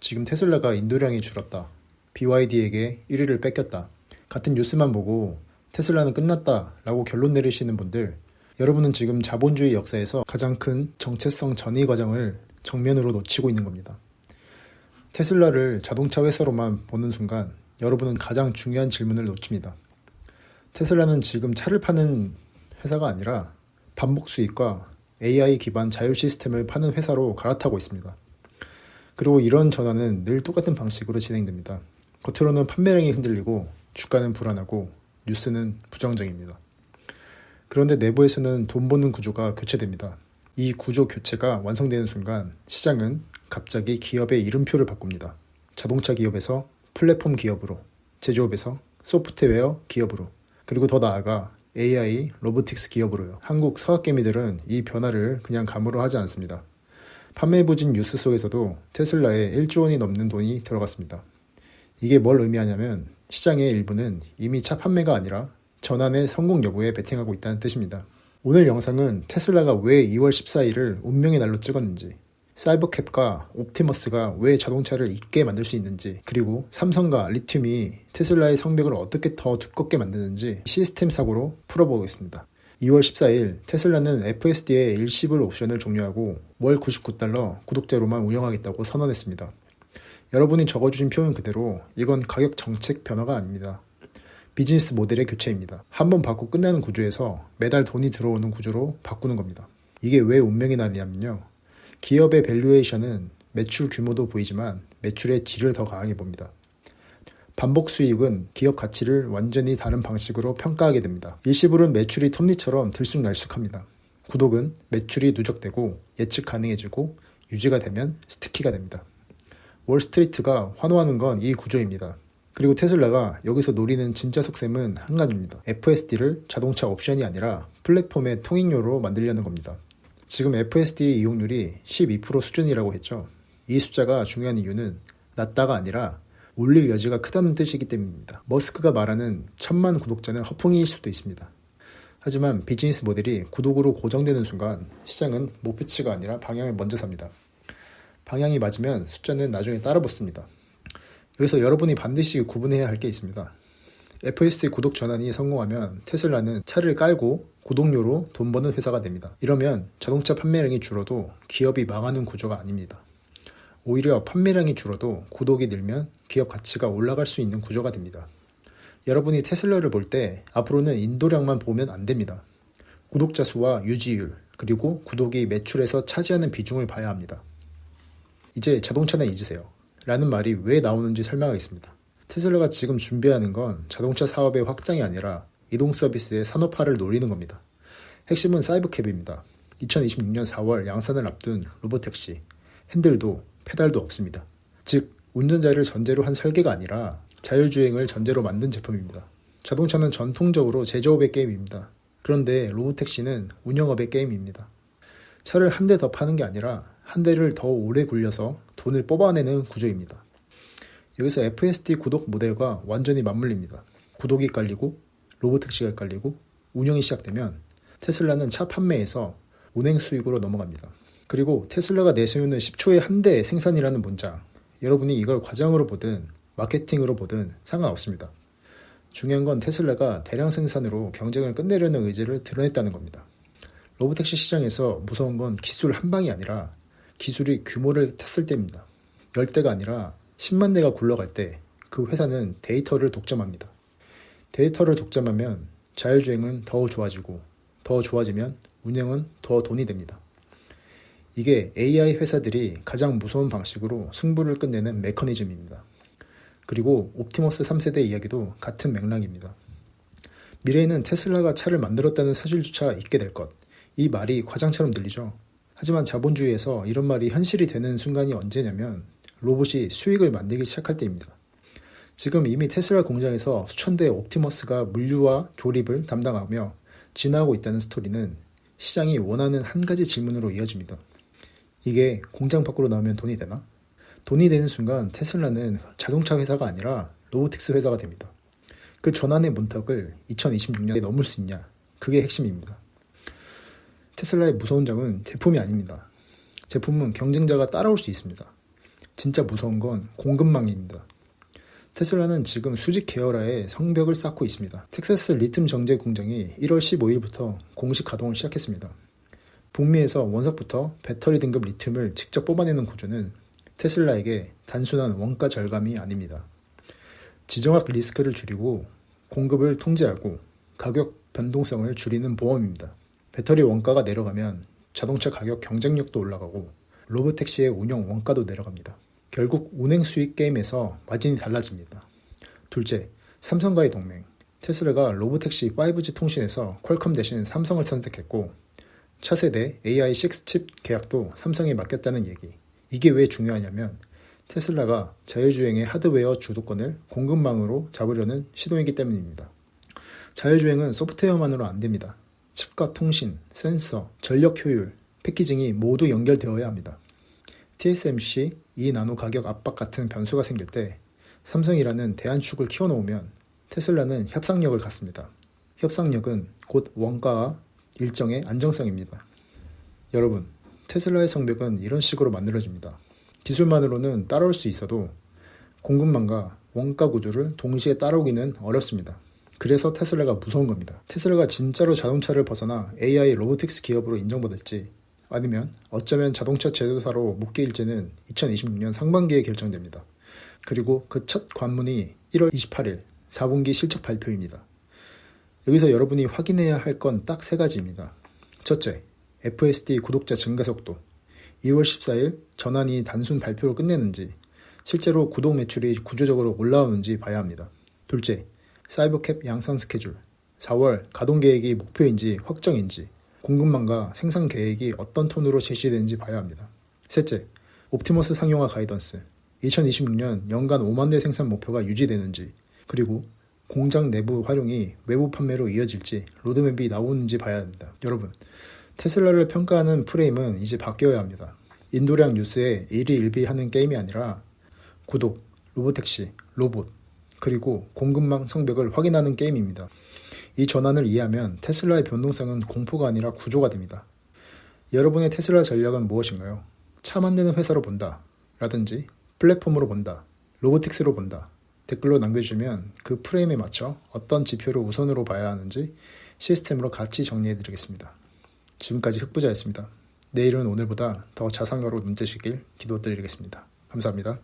지금 테슬라가 인도량이 줄었다. BYD에게 1위를 뺏겼다. 같은 뉴스만 보고 테슬라는 끝났다 라고 결론 내리시는 분들, 여러분은 지금 자본주의 역사에서 가장 큰 정체성 전이 과정을 정면으로 놓치고 있는 겁니다. 테슬라를 자동차 회사로만 보는 순간 여러분은 가장 중요한 질문을 놓칩니다. 테슬라는 지금 차를 파는 회사가 아니라 반복 수익과 AI 기반 자율 시스템을 파는 회사로 갈아타고 있습니다. 그리고 이런 전환은 늘 똑같은 방식으로 진행됩니다. 겉으로는 판매량이 흔들리고 주가는 불안하고 뉴스는 부정적입니다. 그런데 내부에서는 돈 버는 구조가 교체됩니다. 이 구조 교체가 완성되는 순간 시장은 갑자기 기업의 이름표를 바꿉니다. 자동차 기업에서 플랫폼 기업으로, 제조업에서 소프트웨어 기업으로, 그리고 더 나아가 AI, 로보틱스 기업으로요. 한국 서학개미들은 이 변화를 그냥 감으로 하지 않습니다. 판매 부진 뉴스 속에서도 테슬라에 1조 원이 넘는 돈이 들어갔습니다. 이게 뭘 의미하냐면 시장의 일부는 이미 차 판매가 아니라 전환의 성공 여부에 베팅하고 있다는 뜻입니다. 오늘 영상은 테슬라가 왜 2월 14일을 운명의 날로 찍었는지, 사이버캡과 옵티머스가 왜 자동차를 잊게 만들 수 있는지, 그리고 삼성과 리튬이 테슬라의 성벽을 어떻게 더 두껍게 만드는지 시스템 사고로 풀어보겠습니다. 2월 14일 테슬라는 FSD의 일시불 옵션을 종료하고 월 $99 구독제로만 운영하겠다고 선언했습니다. 여러분이 적어주신 표현 그대로 이건 가격 정책 변화가 아닙니다. 비즈니스 모델의 교체입니다. 한번 받고 끝나는 구조에서 매달 돈이 들어오는 구조로 바꾸는 겁니다. 이게 왜 운명의 날이냐면요. 기업의 밸류에이션은 매출 규모도 보이지만 매출의 질을 더 강하게 봅니다. 반복 수익은 기업 가치를 완전히 다른 방식으로 평가하게 됩니다. 일시불은 매출이 톱니처럼 들쑥날쑥합니다. 구독은 매출이 누적되고 예측 가능해지고 유지가 되면 스티키가 됩니다. 월스트리트가 환호하는 건 이 구조입니다. 그리고 테슬라가 여기서 노리는 진짜 속셈은 한 가지입니다. FSD를 자동차 옵션이 아니라 플랫폼의 통행료로 만들려는 겁니다. 지금 FSD 이용률이 12% 수준이라고 했죠. 이 숫자가 중요한 이유는 낮다가 아니라 올릴 여지가 크다는 뜻이기 때문입니다. 머스크가 말하는 1000만 구독자는 허풍일 수도 있습니다. 하지만 비즈니스 모델이 구독으로 고정되는 순간 시장은 목표치가 아니라 방향을 먼저 삽니다. 방향이 맞으면 숫자는 나중에 따라 붙습니다. 여기서 여러분이 반드시 구분해야 할 게 있습니다. FSD 구독 전환이 성공하면 테슬라는 차를 깔고 구독료로 돈 버는 회사가 됩니다. 이러면 자동차 판매량이 줄어도 기업이 망하는 구조가 아닙니다. 오히려 판매량이 줄어도 구독이 늘면 기업 가치가 올라갈 수 있는 구조가 됩니다. 여러분이 테슬라를 볼 때 앞으로는 인도량만 보면 안 됩니다. 구독자 수와 유지율, 그리고 구독이 매출에서 차지하는 비중을 봐야 합니다. 이제 자동차는 잊으세요. 라는 말이 왜 나오는지 설명하겠습니다. 테슬라가 지금 준비하는 건 자동차 사업의 확장이 아니라 이동 서비스의 산업화를 노리는 겁니다. 핵심은 사이버캡입니다. 2026년 4월 양산을 앞둔 로보택시, 핸들도 페달도 없습니다. 즉, 운전자를 전제로 한 설계가 아니라 자율주행을 전제로 만든 제품입니다. 자동차는 전통적으로 제조업의 게임입니다. 그런데 로보택시는 운영업의 게임입니다. 차를 한 대 더 파는 게 아니라 한 대를 더 오래 굴려서 돈을 뽑아내는 구조입니다. 여기서 FSD 구독 모델과 완전히 맞물립니다. 구독이 깔리고 로보택시가 깔리고 운영이 시작되면 테슬라는 차 판매에서 운행 수익으로 넘어갑니다. 그리고 테슬라가 내세우는 10초에 한 대 생산이라는 문장, 여러분이 이걸 과장으로 보든 마케팅으로 보든 상관없습니다. 중요한 건 테슬라가 대량 생산으로 경쟁을 끝내려는 의지를 드러냈다는 겁니다. 로보택시 시장에서 무서운 건 기술 한 방이 아니라 기술이 규모를 탔을 때입니다. 10대가 아니라 10만 대가 굴러갈 때 그 회사는 데이터를 독점합니다. 데이터를 독점하면 자율주행은 더 좋아지고 더 좋아지면 운영은 더 돈이 됩니다. 이게 AI 회사들이 가장 무서운 방식으로 승부를 끝내는 메커니즘입니다. 그리고 옵티머스 3세대 이야기도 같은 맥락입니다. 미래에는 테슬라가 차를 만들었다는 사실조차 잊게 될 것. 이 말이 과장처럼 들리죠. 하지만 자본주의에서 이런 말이 현실이 되는 순간이 언제냐면 로봇이 수익을 만들기 시작할 때입니다. 지금 이미 테슬라 공장에서 수천 대의 옵티머스가 물류와 조립을 담당하며 진화하고 있다는 스토리는 시장이 원하는 한 가지 질문으로 이어집니다. 이게 공장 밖으로 나오면 돈이 되나? 돈이 되는 순간 테슬라는 자동차 회사가 아니라 로보틱스 회사가 됩니다. 그 전환의 문턱을 2026년에 넘을 수 있냐? 그게 핵심입니다. 테슬라의 무서운 점은 제품이 아닙니다. 제품은 경쟁자가 따라올 수 있습니다. 진짜 무서운 건 공급망입니다. 테슬라는 지금 수직 계열화의 성벽을 쌓고 있습니다. 텍사스 리튬 정제 공장이 1월 15일부터 공식 가동을 시작했습니다. 북미에서 원석부터 배터리 등급 리튬을 직접 뽑아내는 구조는 테슬라에게 단순한 원가 절감이 아닙니다. 지정학 리스크를 줄이고 공급을 통제하고 가격 변동성을 줄이는 보험입니다. 배터리 원가가 내려가면 자동차 가격 경쟁력도 올라가고 로보택시의 운영 원가도 내려갑니다. 결국 운행 수익 게임에서 마진이 달라집니다. 둘째, 삼성과의 동맹. 테슬라가 로보택시 5G 통신에서 퀄컴 대신 삼성을 선택했고 차세대 AI6 칩 계약도 삼성에 맡겼다는 얘기. 이게 왜 중요하냐면 테슬라가 자율주행의 하드웨어 주도권을 공급망으로 잡으려는 시도이기 때문입니다. 자율주행은 소프트웨어만으로 안 됩니다. 칩과 통신, 센서, 전력 효율, 패키징이 모두 연결되어야 합니다. TSMC, 2나노 가격 압박 같은 변수가 생길 때 삼성이라는 대안축을 키워놓으면 테슬라는 협상력을 갖습니다. 협상력은 곧 원가와 일정의 안정성입니다. 여러분, 테슬라의 성벽은 이런 식으로 만들어집니다. 기술만으로는 따라올 수 있어도 공급망과 원가 구조를 동시에 따라오기는 어렵습니다. 그래서 테슬라가 무서운 겁니다. 테슬라가 진짜로 자동차를 벗어나 AI 로보틱스 기업으로 인정받을지 아니면 어쩌면 자동차 제조사로 묶일지는 2026년 상반기에 결정됩니다. 그리고 그 첫 관문이 1월 28일 4분기 실적 발표입니다. 여기서 여러분이 확인해야 할 건 딱 3가지입니다. 첫째, FSD 구독자 증가 속도. 2월 14일 전환이 단순 발표로 끝내는지 실제로 구독 매출이 구조적으로 올라오는지 봐야 합니다. 둘째, 사이버캡 양산 스케줄. 4월 가동 계획이 목표인지 확정인지 공급망과 생산 계획이 어떤 톤으로 제시되는지 봐야 합니다. 셋째, 옵티머스 상용화 가이던스. 2026년 연간 5만 대 생산 목표가 유지되는지 그리고 공장 내부 활용이 외부 판매로 이어질지 로드맵이 나오는지 봐야 합니다. 여러분, 테슬라를 평가하는 프레임은 이제 바뀌어야 합니다. 인도량 뉴스에 일희일비하는 게임이 아니라 구독, 로보택시, 로봇, 그리고 공급망 성벽을 확인하는 게임입니다. 이 전환을 이해하면 테슬라의 변동성은 공포가 아니라 구조가 됩니다. 여러분의 테슬라 전략은 무엇인가요? 차 만드는 회사로 본다 라든지 플랫폼으로 본다, 로보틱스로 본다 댓글로 남겨주시면 그 프레임에 맞춰 어떤 지표를 우선으로 봐야 하는지 시스템으로 같이 정리해드리겠습니다. 지금까지 흑부자였습니다. 내일은 오늘보다 더 자산가로 눈뜨시길 기도드리겠습니다. 감사합니다.